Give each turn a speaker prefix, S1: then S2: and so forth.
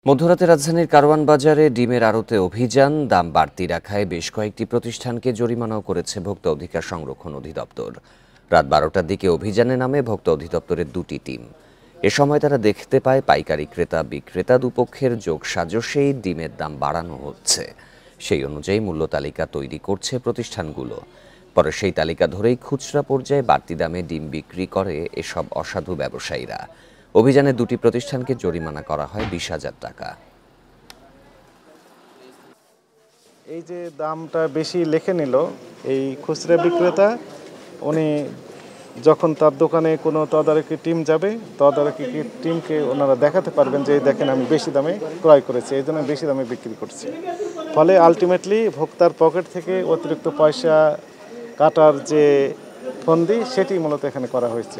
S1: মধ্যরাতে রাজধানীর কারওয়ান বাজারে ডিমের আড়তে অভিযান, দাম বাড়তি রাখায় বেশ কয়েকটি প্রতিষ্ঠানকে জরিমানাও করেছে ভোক্তা অধিকার সংরক্ষণ অধিদপ্তর। রাত ১২টার দিকে অভিযানে নামে ভোক্তা অধিদপ্তরের দুটি টিম। এ সময় তারা দেখতে পায় পাইকারি ক্রেতা বিক্রেতা দুপক্ষের যোগসাজশেই ডিমের দাম বাড়ানো হচ্ছে। সেই অনুযায়ী মূল্য তালিকা তৈরি করছে প্রতিষ্ঠানগুলো। পরে সেই তালিকা ধরেই খুচরা পর্যায়ে বাড়তি দামে ডিম বিক্রি করে এসব অসাধু ব্যবসায়ীরা। অভিযানে দুটি প্রতিষ্ঠানকে জরিমানা করা হয় ২০,০০০ টাকা।
S2: এই যে দামটা বেশি লিখে নিল এই খুচরা বিক্রেতা, উনি যখন তার দোকানে কোনো তদারকি টিম যাবে, তদারকি টিমকে ওনারা দেখাতে পারবেন যে দেখেন আমি বেশি দামে ক্রয় করেছি, এই জন্য বেশি দামে বিক্রি করছি। ফলে আলটিমেটলি ভোক্তার পকেট থেকে অতিরিক্ত পয়সা কাটার যে ফন্দি, সেটি মূলত এখানে করা হয়েছে।